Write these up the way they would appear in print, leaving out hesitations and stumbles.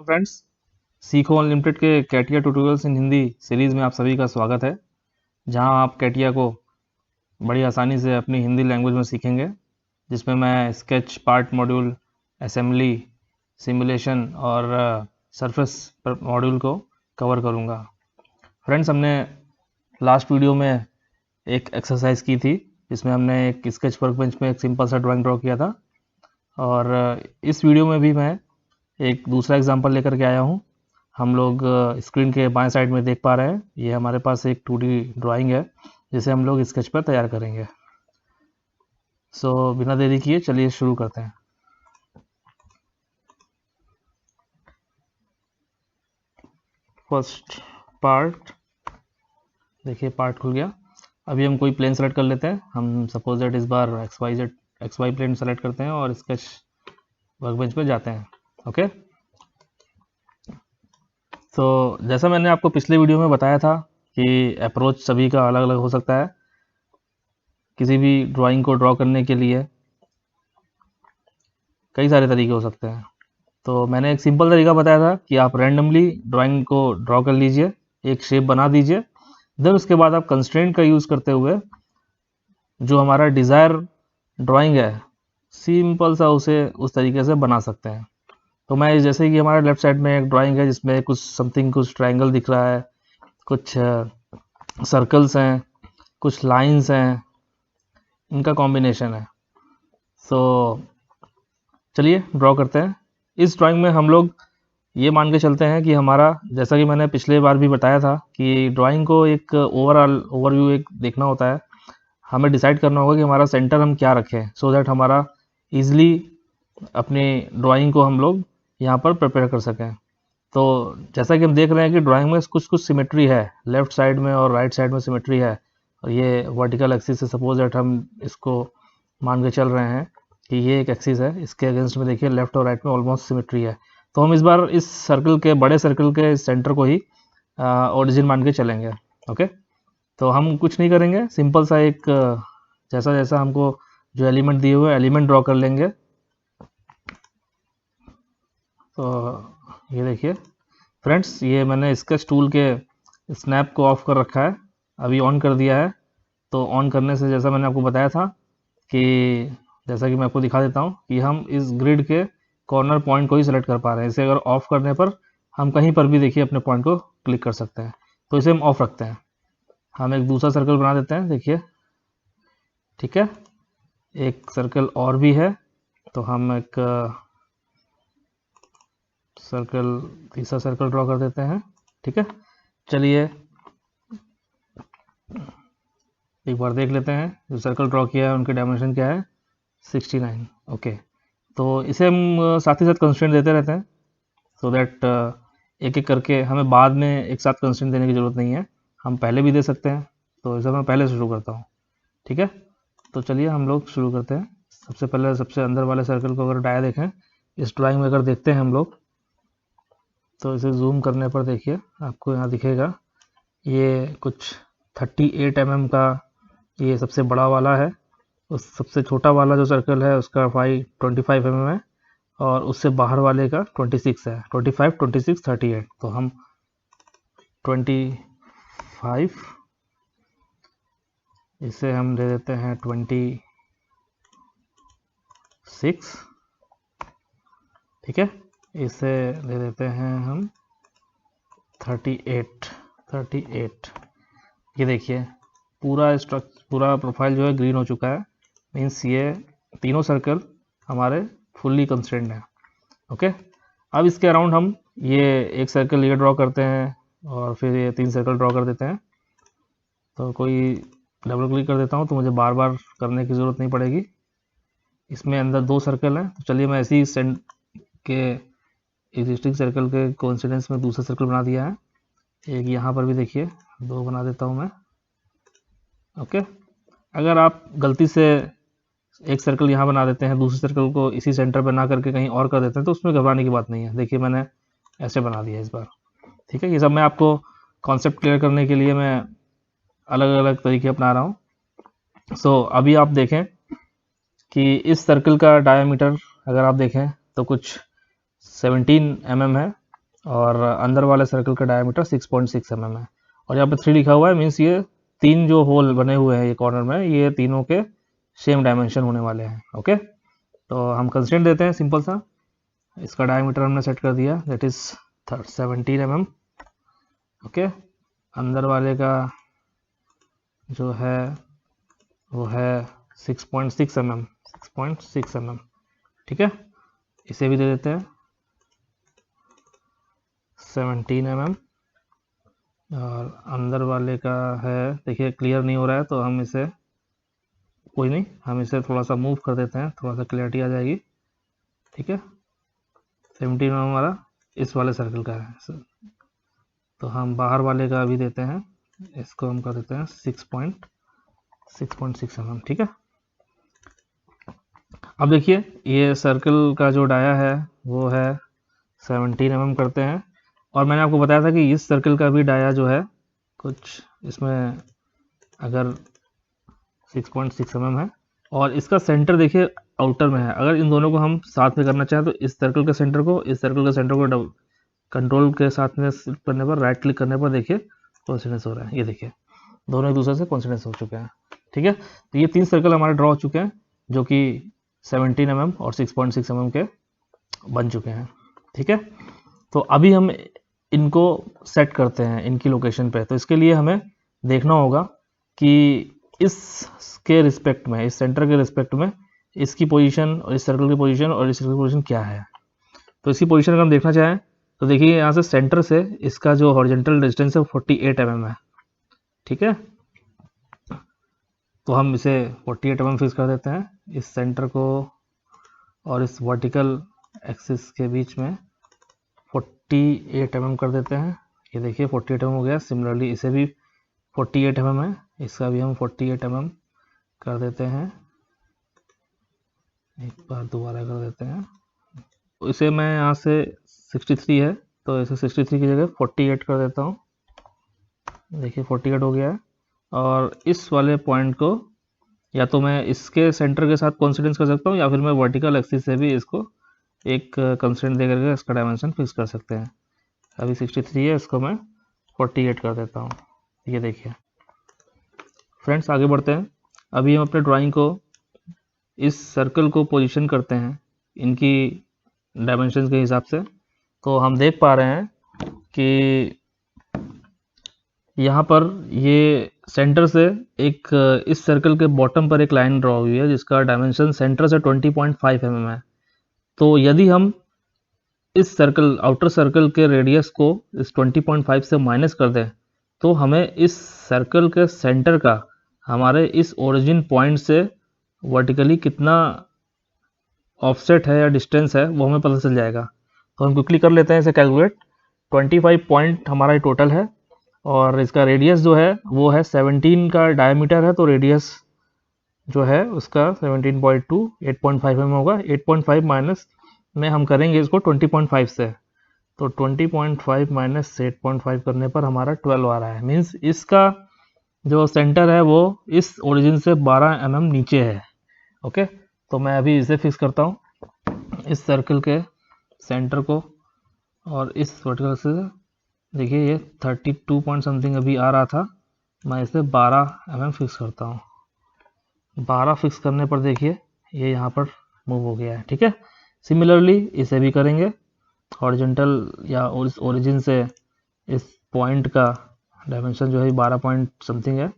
Hello friends, सीखो unlimited के CATIA tutorials इन Hindi series में आप सभी का स्वागत है। जहां आप कैटिया को बड़ी आसानी से अपनी हिंदी लैंग्वेज में सीखेंगे, जिसमें मैं sketch part module, assembly, simulation और सरफेस मॉड्यूल को कवर करूंगा। फ्रेंड्स, हमने लास्ट वीडियो में एक एक्सरसाइज की थी जिसमें हमने एक स्केच वर्कबेंच में एक सिंपल सा ड्राइंग ड्रॉ किया था। और इस वीडियो में भी मैं एक दूसरा एग्जांपल लेकर के आया हूँ। हम लोग स्क्रीन के बाएं साइड में देख पा रहे हैं, ये हमारे पास एक 2D ड्राइंग है जिसे हम लोग स्केच पर तैयार करेंगे। सो बिना देरी किए चलिए शुरू करते हैं। फर्स्ट पार्ट, देखिए पार्ट खुल गया। अभी हम कोई प्लेन सेलेक्ट कर लेते हैं। हम सपोज दैट इस बार एक्स वाई प्लेन सेलेक्ट करते हैं और स्केच वर्कबेंच पे जाते हैं। ओके, तो जैसा मैंने आपको पिछले वीडियो में बताया था कि अप्रोच सभी का अलग अलग हो सकता है। किसी भी ड्राइंग को ड्रॉ करने के लिए कई सारे तरीके हो सकते हैं। तो मैंने एक सिंपल तरीका बताया था कि आप रैंडमली ड्राइंग को ड्रॉ कर लीजिए, एक शेप बना दीजिए, देन उसके बाद आप कंस्ट्रेंट का यूज़ करते हुए जो हमारा डिज़ायर ड्राइंग है, सिंपल सा उसे उस तरीके से बना सकते हैं। तो मैं जैसे कि हमारे लेफ्ट साइड में एक ड्राइंग है जिसमें कुछ ट्रायंगल दिख रहा है, कुछ सर्कल्स हैं, कुछ लाइंस हैं, इनका कॉम्बिनेशन है। सो चलिए ड्रॉ करते हैं। इस ड्राइंग में हम लोग ये मान के चलते हैं कि हमारा, जैसा कि मैंने पिछले बार भी बताया था कि ड्राइंग को एक ओवरव्यू एक देखना होता है। हमें डिसाइड करना होगा कि हमारा सेंटर हम क्या रखें, सो दैट हमारा ईजिली अपनी ड्राइंग को हम लोग यहाँ पर प्रिपेयर कर सकें। तो जैसा कि हम देख रहे हैं कि ड्राइंग में कुछ कुछ सिमेट्री है, लेफ्ट साइड में और राइट साइड में सिमेट्री है। और ये वर्टिकल एक्सिस से सपोज दैट हम इसको मान के चल रहे हैं कि ये एक एक्सिस है, इसके अगेंस्ट में देखिए लेफ्ट और राइट में ऑलमोस्ट सिमेट्री है। तो हम इस बार इस सर्कल के, बड़े सर्कल के सेंटर को ही ओरिजिन मान के चलेंगे। ओके, तो हम कुछ नहीं करेंगे, सिंपल सा एक जैसा जैसा हमको जो एलिमेंट दिए हुए एलिमेंट ड्रॉ कर लेंगे। तो ये देखिए फ्रेंड्स, ये मैंने स्केच टूल के स्नैप को ऑफ कर रखा है, अभी ऑन कर दिया है। तो ऑन करने से जैसा मैंने आपको बताया था कि जैसा कि मैं आपको दिखा देता हूँ कि हम इस ग्रिड के कॉर्नर पॉइंट को ही सिलेक्ट कर पा रहे हैं। इसे अगर ऑफ करने पर हम कहीं पर भी देखिए अपने पॉइंट को क्लिक कर सकते हैं। तो इसे हम ऑफ रखते हैं। हम एक दूसरा सर्कल बना देते हैं, देखिए ठीक है, एक सर्कल और भी है। तो हम एक तीसरा सर्कल ड्रॉ कर देते हैं। ठीक है, चलिए एक बार देख लेते हैं जो सर्कल ड्रॉ किया है उनके डायमेंशन क्या है, 69। ओके, तो इसे हम साथ ही साथ कंस्ट्रेंट देते रहते हैं, सो दैट एक एक करके हमें बाद में एक साथ कंस्ट्रेंट देने की ज़रूरत नहीं है, हम पहले भी दे सकते हैं। तो इसे मैं पहले से शुरू करता हूँ। ठीक है, तो चलिए हम लोग शुरू करते हैं। सबसे पहले सबसे अंदर वाले सर्कल को अगर डाया देखें, इस ड्राइंग में अगर देखते हैं हम लोग, तो इसे जूम करने पर देखिए आपको यहाँ दिखेगा ये कुछ 38 mm का ये सबसे बड़ा वाला है। उस सबसे छोटा वाला जो सर्कल है उसका 25 mm है, और उससे बाहर वाले का 26 है, 25, 26, 38। तो हम 25, इसे हम दे देते हैं 26। ठीक है, इसे दे देते हैं हम 38। ये देखिए पूरा प्रोफाइल जो है ग्रीन हो चुका है, मीन्स ये तीनों सर्कल हमारे फुल्ली कंस्ट्रेंट हैं। ओके, अब इसके अराउंड हम ये एक सर्कल ये ड्रॉ करते हैं और फिर ये 3 सर्कल ड्रॉ कर देते हैं। तो कोई डबल क्लिक कर देता हूँ तो मुझे बार बार करने की ज़रूरत नहीं पड़ेगी। इसमें अंदर 2 सर्कल हैं, तो चलिए मैं ऐसे ही सेंट के एग्जिस्टिंग सर्कल के कोइंसिडेंस में दूसरा सर्कल बना दिया है। एक यहाँ पर भी देखिए 2 बना देता हूँ मैं। ओके, अगर आप गलती से एक सर्कल यहाँ बना देते हैं, दूसरे सर्कल को इसी सेंटर पर ना करके कहीं और कर देते हैं, तो उसमें घबराने की बात नहीं है। देखिए मैंने ऐसे बना दिया इस बार। ठीक है, ये सब मैं आपको कॉन्सेप्ट क्लियर करने के लिए मैं अलग अलग तरीके अपना रहा हूँ। सो अभी आप देखें कि इस सर्कल का डायमीटर अगर आप देखें तो कुछ 17 mm है, और अंदर वाले सर्कल का डायमीटर 6.6 mm है। और यहाँ पे 3 लिखा हुआ है, मीन्स ये 3 जो होल बने हुए हैं ये कॉर्नर में, ये तीनों के सेम डायमेंशन होने वाले हैं। ओके, तो हम कंस्ट्रेंट देते हैं सिंपल सा। इसका डायमीटर हमने सेट कर दिया, दैट इज 17 mm। ओके, अंदर वाले का जो है वो है 6.6 mm, 6.6 mm। ठीक है, इसे भी दे देते हैं 17 mm। और अंदर वाले का है, देखिए क्लियर नहीं हो रहा है तो हम इसे, कोई नहीं, हम इसे थोड़ा सा मूव कर देते हैं, थोड़ा सा क्लियरिटी आ जाएगी। ठीक है, 17 mm हमारा इस वाले सर्कल का है। तो हम बाहर वाले का भी देते हैं, इसको हम कर देते हैं 6.6 mm। ठीक है, अब देखिए ये सर्कल का जो डाया है वो है 17 mm करते हैं। और मैंने आपको बताया था कि इस सर्कल का भी डाया जो है कुछ इसमें अगर 6.6 mm है, और इसका सेंटर देखिए आउटर में है। अगर इन दोनों को हम साथ में करना चाहें तो इस सर्कल के सेंटर को, इस सर्कल के सेंटर को कंट्रोल के साथ में करने पर, राइट क्लिक करने पर देखिए कॉन्सिडेंस हो रहा है। ये देखिए दोनों एक दूसरे से कॉन्सिडेंस हो चुके हैं। ठीक है, तो ये 3 सर्कल हमारे ड्रॉ हो चुके हैं जो कि 17 mm और 6.6 mm के बन चुके हैं। ठीक है, तो अभी हम इनको सेट करते हैं इनकी लोकेशन पे। तो इसके लिए हमें देखना होगा कि इस के रिस्पेक्ट में, इस सेंटर के रिस्पेक्ट में इसकी पोजीशन और इस सर्कल की पोजीशन और इस सर्कल की पोजीशन क्या है। तो इसकी पोजीशन अगर हम देखना चाहें तो देखिए यहाँ से सेंटर से इसका जो हॉरिजॉन्टल डिस्टेंस है 48 mm है। ठीक है, तो हम इसे 48 mm फिक्स कर देते हैं इस सेंटर को, और इस वर्टिकल एक्सिस के बीच में 48 mm कर देते हैं। ये देखिए 48 mm हो गया। सिमिलरली इसे भी 48 mm है, इसका भी हम 48 mm कर देते हैं। एक बार दोबारा कर देते हैं, इसे मैं यहाँ से 63 है तो इसे 63 की जगह 48 कर देता हूँ। देखिए 48 हो गया है। और इस वाले पॉइंट को या तो मैं इसके सेंटर के साथ कॉन्सिडेंस कर सकता हूँ, या फिर मैं वर्टिकल एक्सिस से भी इसको एक कंस्ट्रेंट दे करके इसका डायमेंशन फिक्स कर सकते हैं। अभी 63 है, इसको मैं 48 कर देता हूँ। ये देखिए फ्रेंड्स, आगे बढ़ते हैं। अभी हम अपने ड्राइंग को इस सर्कल को पोजीशन करते हैं इनकी डायमेंशंस के हिसाब से। तो हम देख पा रहे हैं कि यहाँ पर ये सेंटर से एक इस सर्कल के बॉटम पर एक लाइन ड्रॉ हुई है जिसका डायमेंशन सेंटर से 20.5 mm है। तो यदि हम इस सर्कल, आउटर सर्कल के रेडियस को इस 20.5 से माइनस कर दें तो हमें इस सर्कल के सेंटर का हमारे इस ओरिजिन पॉइंट से वर्टिकली कितना ऑफसेट है या डिस्टेंस है वो हमें पता चल जाएगा। तो हम क्विकली कर लेते हैं इसे कैलकुलेट। 25 पॉइंट हमारा टोटल है, और इसका रेडियस जो है वो है 17 का डायमीटर है, तो रेडियस जो है उसका 17.2 8.5 mm होगा। 8.5 माइनस में हम करेंगे इसको 20.5 से, तो 20.5 माइनस 8.5 करने पर हमारा 12 आ रहा है। मीन्स इसका जो सेंटर है वो इस ओरिजिन से 12 mm नीचे है। ओके, तो मैं अभी इसे फिक्स करता हूँ इस सर्कल के सेंटर को, और इस वर्टिकल से देखिए ये 32 पॉइंट समथिंग अभी आ रहा था, मैं इसे 12 mm फिक्स करता हूँ। 12 फिक्स करने पर देखिए ये यहाँ पर मूव हो गया है। ठीक है, सिमिलरली इसे भी करेंगे। हॉरिजॉन्टल या उस ओरिजिन से इस पॉइंट का डायमेंशन जो है 12 पॉइंट समथिंग है,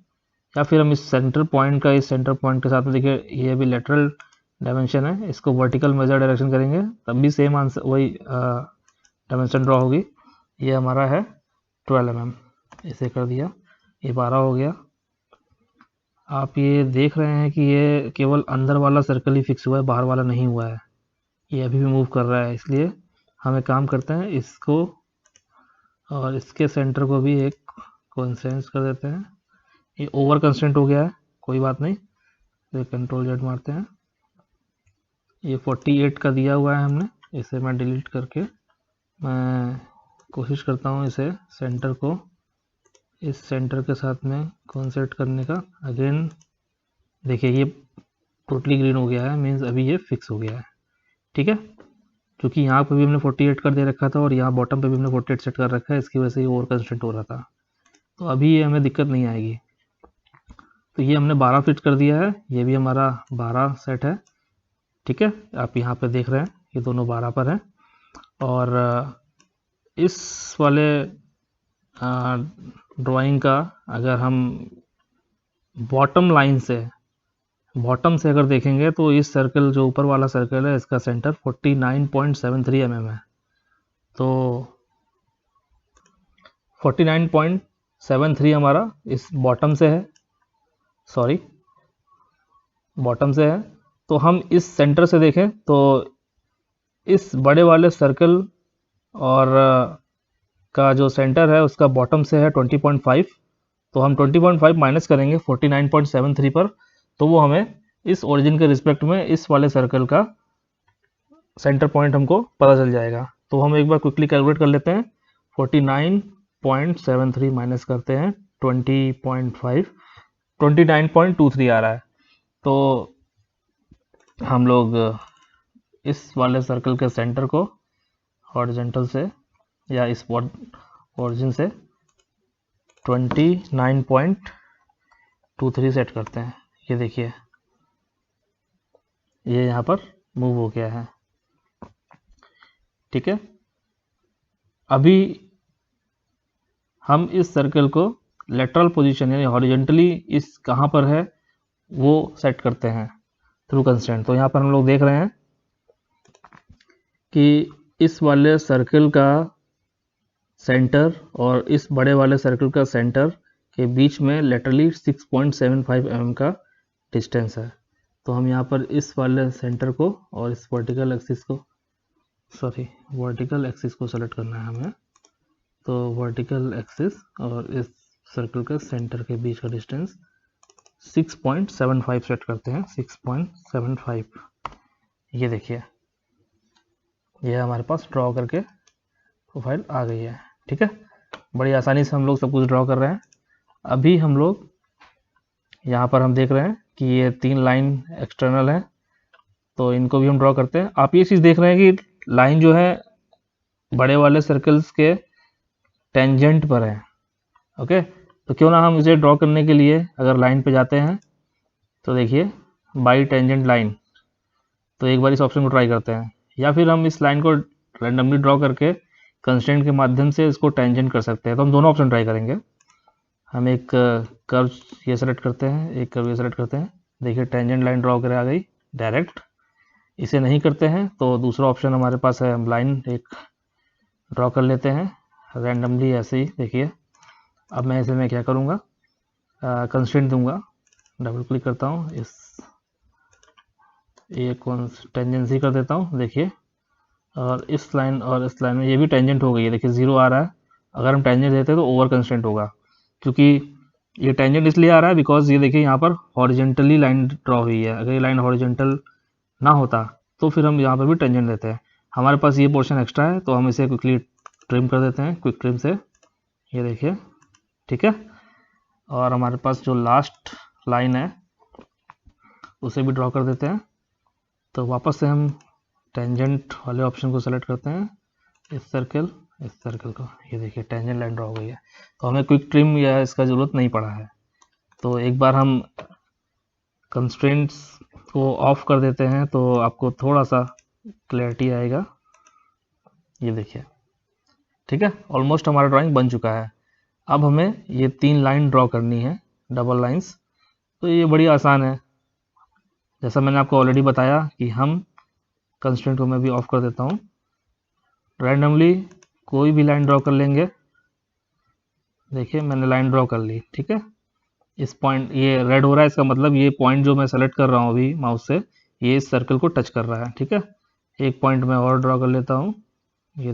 या फिर हम इस सेंटर पॉइंट का इस सेंटर पॉइंट के साथ में देखिए ये भी लेटरल डायमेंशन है, इसको वर्टिकल मेजर डायरेक्शन करेंगे तब भी सेम आंसर वही डायमेंशन ड्रॉ होगी। ये हमारा है 12 mm, इसे कर दिया, ये 12 हो गया। आप ये देख रहे हैं कि ये केवल अंदर वाला सर्कल ही फिक्स हुआ है, बाहर वाला नहीं हुआ है, ये अभी भी मूव कर रहा है। इसलिए हम एक काम करते हैं, इसको और इसके सेंटर को भी एक कॉन्सेंस कर देते हैं। ये ओवर कंस्टेंट हो गया है, कोई बात नहीं, तो कंट्रोल जेड मारते हैं। ये 48 का दिया हुआ है हमने, इसे मैं डिलीट करके मैं कोशिश करता हूँ इसे सेंटर को इस सेंटर के साथ में कॉन्सेंट करने का। अगेन देखिए ये टोटली ग्रीन हो गया है, मीन्स अभी ये फिक्स हो गया है। ठीक है, क्योंकि यहाँ पे भी हमने 48 कर दे रखा था और यहाँ बॉटम पे भी हमने 48 सेट कर रखा है, इसकी वजह से ये ओवर कंस्ट्रेंट हो रहा था। तो अभी ये हमें दिक्कत नहीं आएगी। तो ये हमने 12 फिट कर दिया है, ये भी हमारा 12 सेट है। ठीक है, आप यहाँ पे देख रहे हैं ये दोनों 12 पर हैं। और इस वाले ड्राइंग का अगर हम बॉटम लाइन से बॉटम से अगर देखेंगे तो इस सर्कल जो ऊपर वाला सर्कल है इसका सेंटर 49.73 mm है। तो 49.73 हमारा इस बॉटम से है, सॉरी बॉटम से है। तो हम इस सेंटर से देखें तो इस बड़े वाले सर्कल और का जो सेंटर है उसका बॉटम से है 20.5। तो हम 20.5 माइनस करेंगे 49.73 पर, तो वो हमें इस ओरिजिन के रिस्पेक्ट में इस वाले सर्कल का सेंटर पॉइंट हमको पता चल जाएगा। तो हम एक बार क्विकली कैलकुलेट कर लेते हैं। 49.73 माइनस करते हैं 20.5, 29.23 आ रहा है। तो हम लोग इस वाले सर्कल के सेंटर को हॉरिजॉन्टल से या इस ओरिजिन से 29.23 सेट करते हैं। ये देखिए ये यहाँ पर मूव हो गया है। ठीक है, अभी हम इस सर्कल को लेटरल पोजीशन यानी हॉरिजॉन्टली इस कहाँ पर है वो सेट करते हैं थ्रू कंस्ट्रेंट। तो यहाँ पर हम लोग देख रहे हैं कि इस वाले सर्कल का सेंटर और इस बड़े वाले सर्कल का सेंटर के बीच में लेटरली 6.75 mm का डिस्टेंस है। तो हम यहाँ पर इस वाले सेंटर को और इस वर्टिकल एक्सिस को सेलेक्ट करना है हमें। तो वर्टिकल एक्सिस और इस सर्कल के सेंटर के बीच का डिस्टेंस 6.75 सेट करते हैं। 6.75 ये देखिए ये हमारे पास ड्रॉ करके प्रोफाइल आ गई है। ठीक है, बड़ी आसानी से हम लोग सब कुछ ड्रॉ कर रहे हैं। अभी हम लोग यहाँ पर हम देख रहे हैं कि ये 3 लाइन एक्सटर्नल है, तो इनको भी हम ड्रॉ करते हैं। आप ये चीज़ देख रहे हैं कि लाइन जो है बड़े वाले सर्कल्स के टेंजेंट पर है। ओके, तो क्यों ना हम इसे ड्रॉ करने के लिए अगर लाइन पे जाते हैं तो देखिए बाई टेंजेंट लाइन, तो एक बार इस ऑप्शन को ट्राई करते हैं। या फिर हम इस लाइन को रैंडमली ड्रॉ करके कंस्ट्रेंट के माध्यम से इसको टेंजेंट कर सकते हैं। तो हम दोनों ऑप्शन ट्राई करेंगे। हम एक कर्व ये सेलेक्ट करते हैं, एक कर्व ये सेलेक्ट करते हैं। देखिए टेंजेंट लाइन ड्रॉ कर आ गई डायरेक्ट। इसे नहीं करते हैं तो दूसरा ऑप्शन हमारे पास है, हम लाइन एक ड्रॉ कर लेते हैं रैंडमली ऐसे ही। देखिए अब मैं इसे क्या करूँगा, कंस्ट्रेंट दूंगा, डबल क्लिक करता हूँ, इस ये कौन टेंजेंसी कर देता हूँ। देखिए और इस लाइन में ये भी टेंजेंट हो गई है। देखिए 0 आ रहा है। अगर हम टेंजेंट देते हैं तो ओवर कंस्ट्रेंट होगा, क्योंकि ये टेंजेंट इसलिए आ रहा है बिकॉज ये देखिए यहाँ पर हॉरिजेंटली लाइन ड्रॉ हुई है। अगर ये लाइन हॉरिजेंटल ना होता तो फिर हम यहाँ पर भी टेंजेंट देते हैं। हमारे पास ये पोर्शन एक्स्ट्रा है तो हम इसे क्विकली ट्रिम कर देते हैं, क्विक ट्रिम से। ये देखिए ठीक है, और हमारे पास जो लास्ट लाइन है उसे भी ड्रॉ कर देते हैं। तो वापस से हम टेंजेंट वाले ऑप्शन को सेलेक्ट करते हैं, इस सर्कल को। ये देखिए टेंजेंट लाइन ड्रॉ हो गई है। तो हमें क्विक ट्रिम या इसका ज़रूरत नहीं पड़ा है। तो एक बार हम कंस्ट्रेंट्स को ऑफ कर देते हैं तो आपको थोड़ा सा क्लैरिटी आएगा। ये देखिए ठीक है, ऑलमोस्ट हमारा ड्राइंग बन चुका है। अब हमें ये 3 लाइन ड्रॉ करनी है, डबल लाइंस। तो ये बड़ी आसान है, जैसा मैंने आपको ऑलरेडी बताया कि हम कंस्ट्रेंट को मैं भी ऑफ कर देता हूँ। रैंडमली कोई भी लाइन ड्रॉ कर लेंगे। देखिए मैंने लाइन ड्रॉ कर ली। ठीक है, इस पॉइंट ये रेड हो रहा है, इसका मतलब ये पॉइंट जो मैं सेलेक्ट कर रहा हूँ अभी माउस से, ये इस सर्कल को टच कर रहा है। ठीक है, एक पॉइंट मैं और ड्रॉ कर लेता हूँ। ये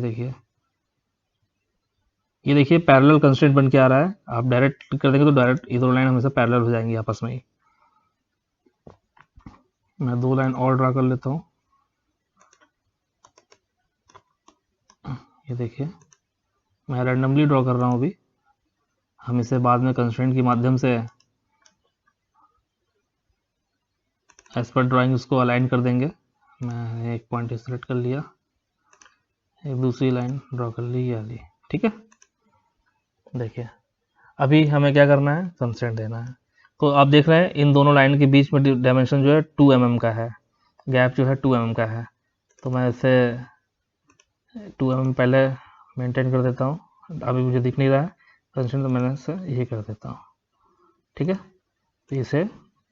देखिए पैरेलल कंस्ट्रेंट बन के आ रहा है। आप डायरेक्ट क्लिक कर देंगे तो डायरेक्ट ये 2 लाइन हमेशा पैरेलल हो जाएंगी आपस में ही। मैं 2 लाइन और ड्रॉ कर लेता हूँ। ये देखिए मैं रैंडमली ड्रॉ कर रहा हूँ अभी, हम इसे बाद में कंस्ट्रेंट के माध्यम से एज पर ड्राइंग उसको अलाइन कर देंगे। मैं एक पॉइंट सेलेक्ट कर लिया, एक दूसरी लाइन ड्रॉ कर ली, ये वाली, ठीक है। देखिए अभी हमें क्या करना है, कंस्ट्रेंट देना है। तो आप देख रहे हैं इन दोनों लाइन के बीच में डायमेंशन जो है 2 mm का है, गैप जो है 2 mm का है। तो मैं इसे 2 mm पहले मेंटेन कर देता हूँ, अभी मुझे दिख नहीं रहा है कंस्ट्रेंट, तो मैंने इसे ये कर देता हूँ, ठीक है। तो इसे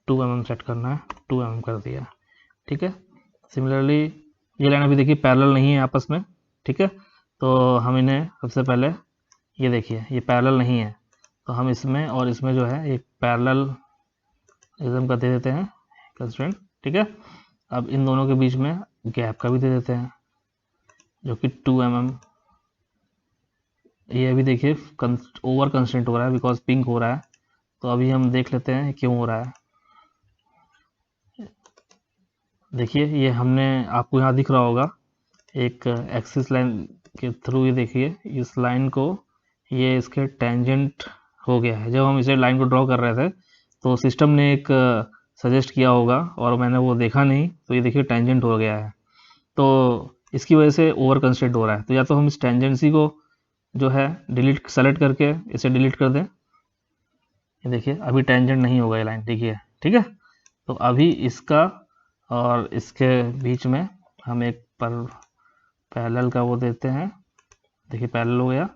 2 mm सेट करना है, 2 mm कर दिया, ठीक है। सिमिलरली ये लाइन अभी देखिए पैरेलल नहीं है आपस में, ठीक है। तो हम इन्हें सबसे पहले, ये देखिए ये पैरेलल नहीं है, तो हम इसमें और इसमें जो है एक पैरेलल इज्म का दे देते हैं कंस्ट्रेंट, ठीक है। अब इन दोनों के बीच में गैप का भी दे देते हैं जो कि 2 mm। ये अभी देखिए ओवर कंस्ट्रेंट हो रहा है बिकॉज पिंक हो रहा है, तो अभी हम देख लेते हैं क्यों हो रहा है। देखिए ये हमने, आपको यहाँ दिख रहा होगा एक एक्सिस लाइन के थ्रू, ये देखिए इस लाइन को, ये इसके टेंजेंट हो गया है। जब हम इसे लाइन को ड्रॉ कर रहे थे तो सिस्टम ने एक सजेस्ट किया होगा और मैंने वो देखा नहीं, तो ये देखिए टेंजेंट हो गया है, तो इसकी वजह से ओवर कंस्ट्रेंट हो रहा है। तो या तो हम इस टेंजेंसी को जो है डिलीट, सेलेक्ट करके इसे डिलीट कर दें। ये देखिए अभी टेंजेंट नहीं होगा ये लाइन, देखिए, ठीक है। तो अभी इसका और इसके बीच में हम एक पैरेलल का वो देते हैं, देखिए पैरेलल हो गया,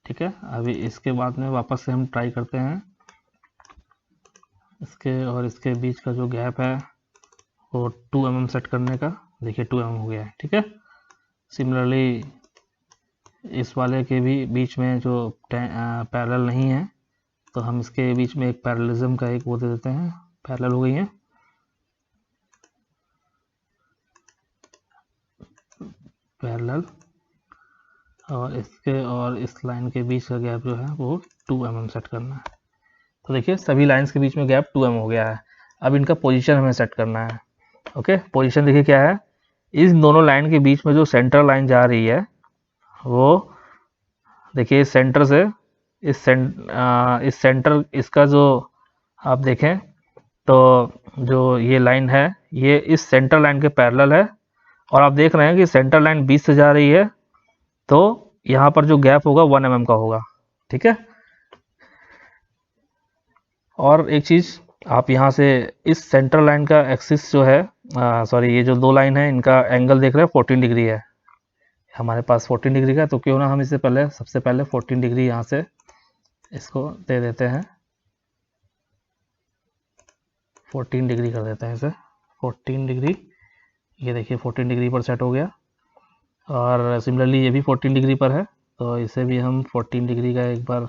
ठीक है। अभी इसके बाद में वापस से हम ट्राई करते हैं इसके और इसके बीच का जो गैप है वो 2 mm सेट करने का, देखिए 2 mm हो गया है, ठीक है। सिमिलरली इस वाले के भी बीच में जो पैरेलल नहीं है, तो हम इसके बीच में एक पैरेललिज्म का एक वो दे देते हैं, पैरेलल हो गई है, पैरेलल, और इसके और इस लाइन के बीच का गैप जो है वो 2 mm सेट करना है। तो देखिए सभी लाइंस के बीच में गैप 2 mm हो गया है। अब इनका पोजीशन हमें सेट करना है। ओके, पोजीशन देखिए क्या है, इस दोनों लाइन के बीच में जो सेंटर लाइन जा रही है वो देखिए इस सेंटर से इस सेंटर, इसका जो आप देखें तो जो ये लाइन है ये इस सेंटर लाइन के पैरेलल है, और आप देख रहे हैं कि सेंटर लाइन बीच से जा रही है, तो यहाँ पर जो गैप होगा 1 mm का होगा, ठीक है। और एक चीज़, आप यहाँ से इस सेंटर लाइन का एक्सिस जो है, सॉरी ये जो दो लाइन है इनका एंगल देख रहे हैं 14 डिग्री है, हमारे पास 14 डिग्री का, तो क्यों ना हम इसे पहले सबसे पहले 14 डिग्री यहाँ से इसको दे देते हैं, 14 डिग्री कर देते हैं इसे, 14 डिग्री, ये देखिए 14 डिग्री पर सेट हो गया। और सिमिलरली ये भी 14 डिग्री पर है, तो इसे भी हम 14 डिग्री का एक बार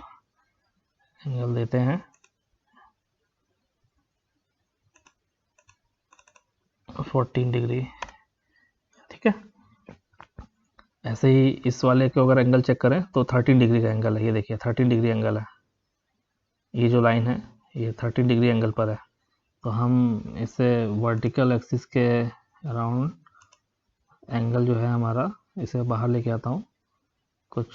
एंगल देते हैं, 14 डिग्री, ठीक है। ऐसे ही इस वाले को अगर एंगल चेक करें तो 13 डिग्री का एंगल है, ये देखिए 13 डिग्री एंगल है, ये जो लाइन है ये 13 डिग्री एंगल पर है। तो हम इसे वर्टिकल एक्सिस के अराउंड एंगल जो है हमारा, इसे बाहर लेके आता हूँ, कुछ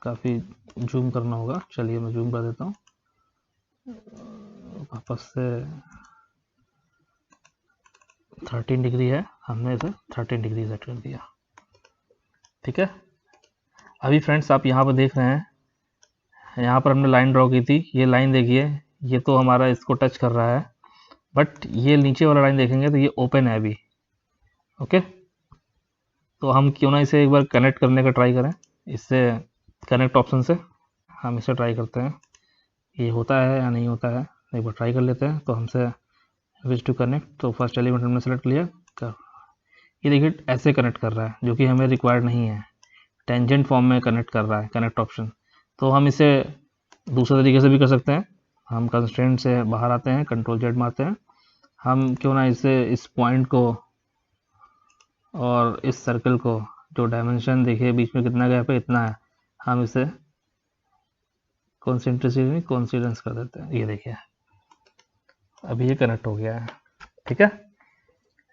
काफ़ी जूम करना होगा, चलिए मैं जूम कर देता हूँ वापस से, 13 डिग्री है, हमने इसे 13 डिग्री सेट कर दिया, ठीक है। अभी फ्रेंड्स आप यहाँ पर देख रहे हैं, यहाँ पर हमने लाइन ड्रॉ की थी, ये लाइन देखिए ये तो हमारा इसको टच कर रहा है, बट ये नीचे वाला लाइन देखेंगे तो ये ओपन है अभी, ओके। तो हम क्यों ना इसे एक बार कनेक्ट करने का ट्राई करें, इससे कनेक्ट ऑप्शन से हम इसे ट्राई करते हैं, ये होता है या नहीं होता है, एक बार ट्राई कर लेते हैं। तो हमसे विच टू कनेक्ट, तो फर्स्ट एलिमेंट हमने सेलेक्ट लिया, ये देखिए ऐसे कनेक्ट कर रहा है जो कि हमें रिक्वायर्ड नहीं है, टेंजेंट फॉर्म में कनेक्ट कर रहा है, कनेक्ट ऑप्शन। तो हम इसे दूसरे तरीके से भी कर सकते हैं, हम कंस्ट्रेंट से बाहर आते हैं, कंट्रोल जेड मारते हैं, हम क्यों ना इसे इस पॉइंट को और इस सर्कल को, जो डायमेंशन देखिए बीच में कितना गैप है, इतना है, हम इसे कॉन्सिडेंस कर देते हैं, ये देखिए अभी ये कनेक्ट हो गया है, ठीक है।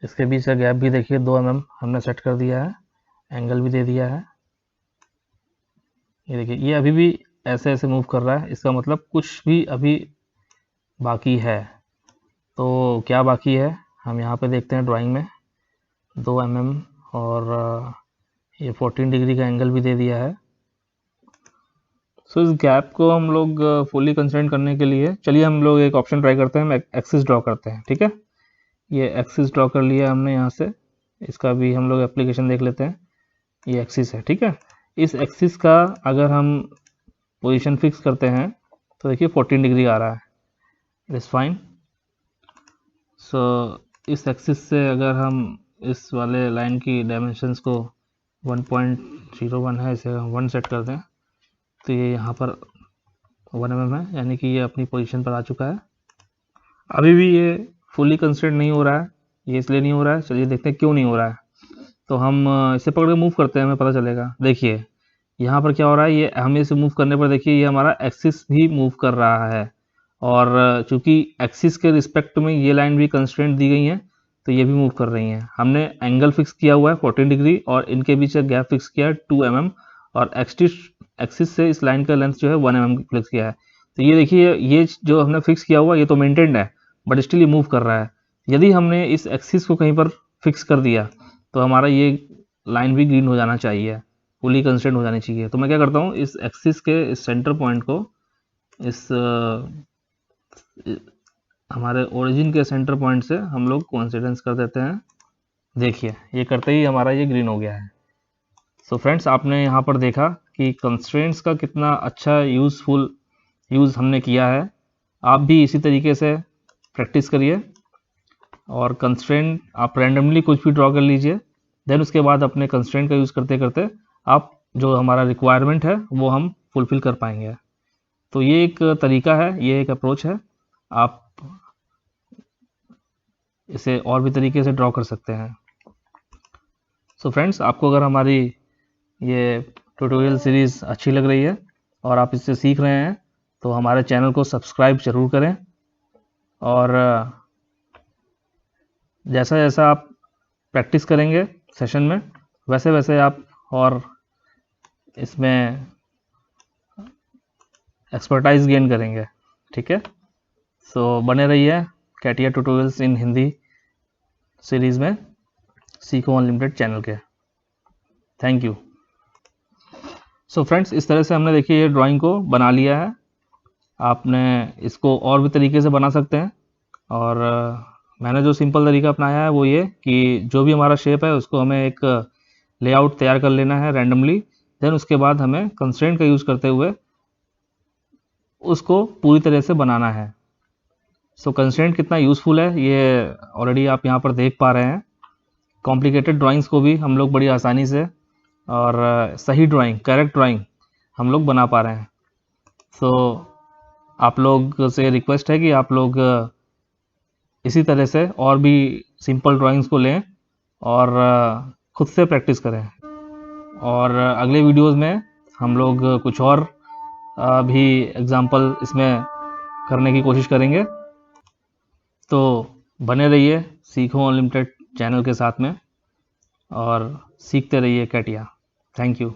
इसके बीच का गैप भी देखिए 2 mm हमने सेट कर दिया है, एंगल भी दे दिया है, ये देखिए ये अभी भी ऐसे ऐसे मूव कर रहा है, इसका मतलब कुछ भी अभी बाकी है। तो क्या बाकी है हम यहाँ पे देखते हैं ड्राइंग में, 2 mm और ये 14 डिग्री का एंगल भी दे दिया है। सो इस गैप को हम लोग फुली कंस्ट्रेंट करने के लिए चलिए हम लोग एक ऑप्शन ट्राई करते हैं, हम एक्सिस ड्रॉ करते हैं। ठीक है, ये एक्सिस ड्रॉ कर लिया हमने यहाँ से, इसका भी हम लोग एप्लीकेशन देख लेते हैं। ये एक्सिस है, ठीक है। इस एक्सिस का अगर हम पोजीशन फिक्स करते हैं तो देखिए 14 डिग्री आ रहा है, इट इज़ फाइन। सो इस एक्सिस से अगर हम इस वाले लाइन की डायमेंशंस को 1.01 है, इसे हम 1 सेट कर दें तो ये यहाँ पर 1 mm है, यानी कि ये अपनी पोजीशन पर आ चुका है। अभी भी ये फुली कंस्ट्रेंट नहीं हो रहा है, ये इसलिए नहीं हो रहा है, चलिए देखते हैं क्यों नहीं हो रहा है। तो हम इसे पकड़ के मूव करते हैं, हमें पता चलेगा। देखिए यहाँ पर क्या हो रहा है, ये हमें इसे मूव करने पर देखिए ये हमारा एक्सिस भी मूव कर रहा है, और चूंकि एक्सिस के रिस्पेक्ट में ये लाइन भी कंस्ट्रेंट दी गई है तो ये भी मूव कर रही हैं। हमने एंगल फिक्स किया हुआ है 14 डिग्री और इनके बीच गैप फिक्स किया है 2 mm, और एक्सिस से इस लाइन का लेंथ जो है 1 mm फिक्स किया है। तो ये देखिए ये जो हमने फिक्स किया हुआ ये तो मेंटेन्ड है, बट स्टिल ये मूव कर रहा है। यदि हमने इस एक्सिस को कहीं पर फिक्स कर दिया तो हमारा ये लाइन भी ग्रीन हो जाना चाहिए, फुली कंस्ट्रेंट हो जानी चाहिए। तो मैं क्या करता हूँ, इस एक्सिस के इस सेंटर पॉइंट को इस हमारे ओरिजिन के सेंटर पॉइंट से हम लोग कोइंसिडेंस कर देते हैं। देखिए ये करते ही हमारा ये ग्रीन हो गया है। सो फ्रेंड्स, आपने यहाँ पर देखा कि कंस्ट्रेंट्स का कितना अच्छा यूज़ हमने किया है। आप भी इसी तरीके से प्रैक्टिस करिए और कंस्ट्रेंट आप रैंडमली कुछ भी ड्रॉ कर लीजिए, देन उसके बाद अपने कंस्ट्रेंट का यूज़ करते करते आप जो हमारा रिक्वायरमेंट है वो हम फुलफिल कर पाएंगे। तो ये एक तरीका है, ये एक अप्रोच है, आप इसे और भी तरीके से ड्रॉ कर सकते हैं। सो फ्रेंड्स, आपको अगर हमारी ये ट्यूटोरियल सीरीज़ अच्छी लग रही है और आप इससे सीख रहे हैं तो हमारे चैनल को सब्सक्राइब ज़रूर करें, और जैसा जैसा आप प्रैक्टिस करेंगे सेशन में वैसे वैसे आप और इसमें एक्सपर्टाइज गेन करेंगे। ठीक है, सो बने रहिए कैटिया ट्यूटोरियल्स इन हिंदी सीरीज़ में सीखो अनलिमिटेड चैनल के। Thank you. सो फ्रेंड्स, इस तरह से हमने देखिए ये ड्राइंग को बना लिया है। आपने इसको और भी तरीके से बना सकते हैं, और मैंने जो सिंपल तरीका अपनाया है वो ये कि जो भी हमारा शेप है उसको हमें एक लेआउट तैयार कर लेना है रैंडमली, देन उसके बाद हमें कंस्ट्रेंट का यूज़ करते हुए उसको पूरी तरह से बनाना है। सो कंस्ट्रेंट कितना यूज़फुल है ये ऑलरेडी आप यहाँ पर देख पा रहे हैं। कॉम्प्लिकेटेड ड्राइंग्स को भी हम लोग बड़ी आसानी से और सही ड्राइंग, करेक्ट ड्राइंग हम लोग बना पा रहे हैं। सो आप लोग से रिक्वेस्ट है कि आप लोग इसी तरह से और भी सिंपल ड्राइंग्स को लें और खुद से प्रैक्टिस करें, और अगले वीडियोस में हम लोग कुछ और भी एग्जाम्पल इसमें करने की कोशिश करेंगे। तो बने रहिए सीखो अनलिमिटेड चैनल के साथ में और सीखते रहिए कैटिया। Thank you.